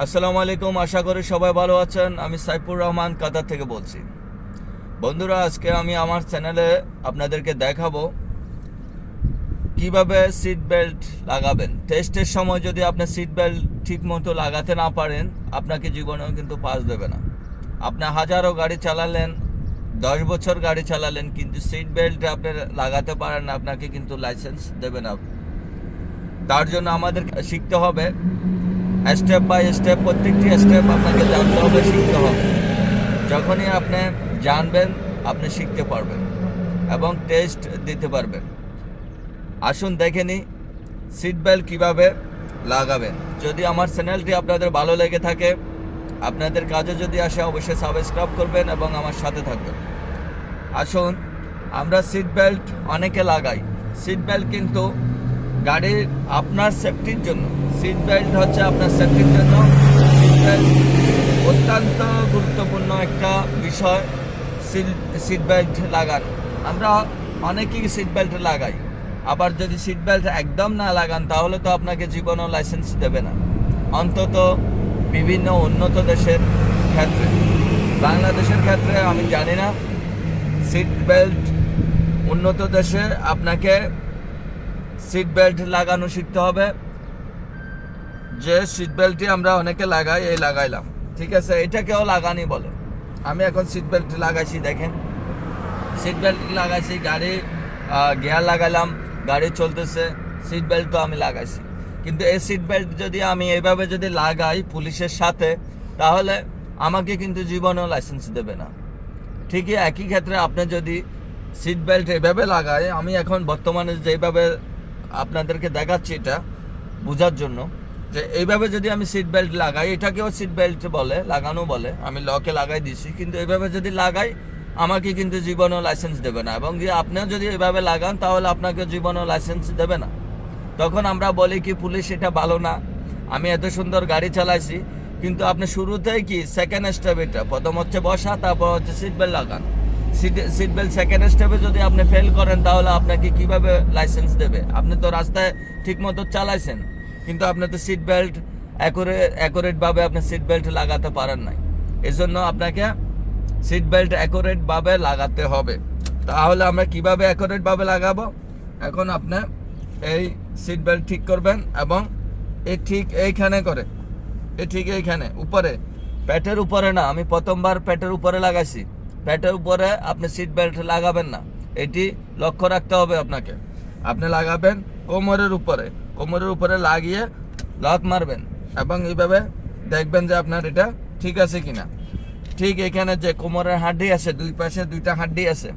আসসালামু আলাইকুম, আশা করি সবাই ভালো আছেন। আমি সাইফুর রহমান কাতার থেকে বলছি। বন্ধুরা, আজকে আমি আমার চ্যানেলে আপনাদেরকে দেখাবো কিভাবে সিট বেল্ট লাগাবেন। টেস্টের সময় যদি আপনি সিট বেল্ট ঠিক মতো লাগাতে না পারেন, আপনাকে জীবনেও কিন্তু পাস দেবে না। আপনি হাজারো গাড়ি চালালেন, 10 বছর গাড়ি চালালেন, কিন্তু সিট বেল্ট আপনি লাগাতে পারেন না, আপনাকে কিন্তু লাইসেন্স দেবে না। তার জন্য আমাদের শিখতে হবে, স্টেপ বাই স্টেপ, প্রত্যেকটি স্টেপ আপনাকে জানতে হবে, শিখতে হবে। যখনই আপনি জানবেন, আপনি শিখতে পারবেন এবং টেস্ট দিতে পারবেন। আসুন দেখে নিই সিট বেল্ট কীভাবে লাগাবেন। যদি আমার চ্যানেলটি আপনাদের ভালো লেগে থাকে, আপনাদের কাজে যদি আসে, অবশ্যই সাবস্ক্রাইব করবেন এবং আমার সাথে থাকবেন। আসুন, আমরা সিট বেল্ট অনেকে লাগাই। সিট বেল্ট কিন্তু গাড়ির আপনার সেফটির জন্য। সিট বেল্ট হচ্ছে আপনার সেফটির জন্য। সিট বেল্ট অত্যন্ত গুরুত্বপূর্ণ একটা বিষয়। সিট বেল্ট লাগানো, আমরা অনেকেই সিট বেল্ট লাগাই। আবার যদি সিট বেল্ট একদম না লাগান, তাহলে তো আপনাকে জীবনও লাইসেন্স দেবে না, অন্তত বিভিন্ন উন্নত দেশের ক্ষেত্রে। বাংলাদেশের ক্ষেত্রে আমি জানি না। সিট বেল্ট উন্নত দেশে আপনাকে সিট বেল্ট লাগানো শিখতে হবে। যে সিট বেল্টটি আমরা অনেকে লাগাই, এই লাগাইলাম, ঠিক আছে, এটাকেও লাগানি বলে। আমি এখন সিট বেল্ট লাগাইছি, দেখেন সিট বেল্ট লাগাইছি, গাড়ি গিয়ার লাগাইলাম, গাড়ি চলতেছে, সিট বেল্ট তো আমি লাগাইছি। কিন্তু এই সিট বেল্ট যদি আমি এইভাবে যদি লাগাই পুলিশের সাথে, তাহলে আমাকে কিন্তু জীবনেও লাইসেন্স দেবে না। ঠিকই একই ক্ষেত্রে আপনি যদি সিট বেল্ট এভাবে লাগায়, আমি এখন বর্তমানে যেভাবে আপনাদেরকে দেখাচ্ছি, এটা বোঝার জন্য যে এইভাবে যদি আমি সিট বেল্ট লাগাই, এটাকেও সিট বেল্ট বলে, লাগানো বলে, আমি লকে লাগাই দিছি, কিন্তু এইভাবে যদি লাগাই, আমাকে কিন্তু জীবনেও লাইসেন্স দেবে না। এবং আপনিও যদি এইভাবে লাগান, তাহলে আপনাকে জীবনেও লাইসেন্স দেবে না। তখন আমরা বলি কি, পুলিশ এটা ভালো না, আমি এত সুন্দর গাড়ি চালাইছি। কিন্তু আপনি শুরুতেই কি সেকেন্ড স্টেপ, এটা প্রথম হচ্ছে বসা, তারপর হচ্ছে সিট বেল্ট লাগান। সিট বেল্ট সেকেন্ড স্টেপে যদি আপনি ফেল করেন, তাহলে আপনাকে কিভাবে লাইসেন্স দেবে? আপনি তো রাস্তায় ঠিক মতো চালাইছেন, কিন্তু আপনি তো সিট বেল্ট অ্যাকুরেটভাবে আপনি সিট বেল্ট লাগাতে পারেন নাই। এজন্য আপনাকে সিট বেল্ট অ্যাকুরেটভাবে লাগাতে হবে। তাহলে আমরা কিভাবে অ্যাকুরেটভাবে লাগাবো? এখন আপনি এই সিট বেল্ট ঠিক করবেন এবং ঠিক এইখানে করে, ঠিক এইখানে উপরে, পেটের উপরে না। আমি প্রথমবার পেটের উপরে লাগাইছি। পেটের উপরে আপনি সিট বেল্ট লাগাবেন না, এটি লক্ষ্য রাখতে হবে আপনাকে। আপনি লাগাবেন কোমরের উপরে, কোমরের উপরে লাগিয়ে লক মারবেন এবং এইভাবে দেখবেন যে আপনার এটা ঠিক আছে কিনা। ঠিক এখানে যে কোমরের হাড্ডি আছে, দুই পাশে দুইটা হাড্ডি আছে,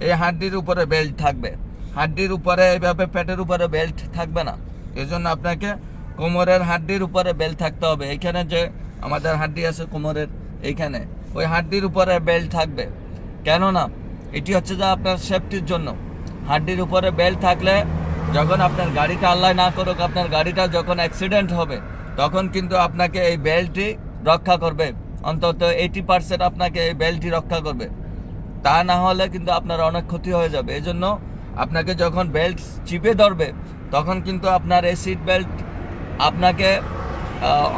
এই হাড্ডির উপরে বেল্ট থাকবে। হাড্ডির উপরে এইভাবে পেটের উপরে বেল্ট থাকবে না। এই জন্য আপনাকে কোমরের হাড্ডির উপরে বেল্ট থাকতে হবে। এখানে যে আমাদের হাড্ডি আছে কোমরের, এইখানে ওই হাড্ডির উপরে বেল্ট থাকবে। কেননা এটি হচ্ছে যে আপনার সেফটির জন্য। হাড্ডির উপরে বেল্ট থাকলে যখন আপনার গাড়িটা, আল্লাহ না করুক, আপনার গাড়িটা যখন অ্যাক্সিডেন্ট হবে, তখন কিন্তু আপনাকে এই বেল্টটি রক্ষা করবে। অন্তত 80% আপনাকে এই বেল্টটি রক্ষা করবে। তা না হলে কিন্তু আপনার অনেক ক্ষতি হয়ে যাবে। এই জন্য আপনাকে যখন বেল্ট চিপে ধরবে, তখন কিন্তু আপনার এই সিট বেল্ট আপনাকে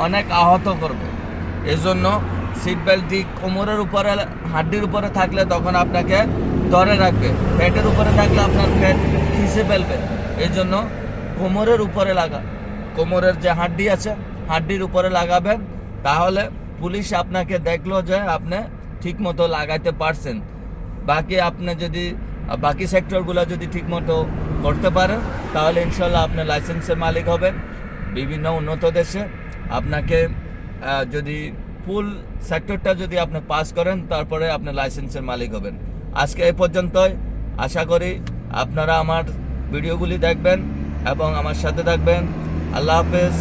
অনেক আহত করবে। এই জন্য সিট বেল্টটি কোমরের উপরে, হাড্ডির উপরে থাকলে তখন আপনাকে ধরে রাখবে। পেটের উপরে থাকলে আপনার পেট খিসে ফেলবে। এই জন্য কোমরের উপরে কোমরের যে হাড্ডি আছে, হাড্ডির উপরে লাগাবেন। তাহলে পুলিশ আপনাকে দেখলো যে আপনি ঠিক মতো লাগাইতে পারছেন। বাকি সেক্টরগুলো যদি ঠিক মতো করতে পারেন, তাহলে ইনশাল্লাহ আপনি লাইসেন্সের মালিক হবেন। বিভিন্ন উন্নত দেশে আপনাকে যদি ফুল সেক্টরটা যদি আপনি পাস করেন, তারপরে আপনি লাইসেন্সের মালিক হবেন। আজকে এই পর্যন্তই। আশা করি আপনারা আমার ভিডিওগুলি দেখবেন এবং আমার সাথে থাকবেন। আল্লাহ হাফেজ।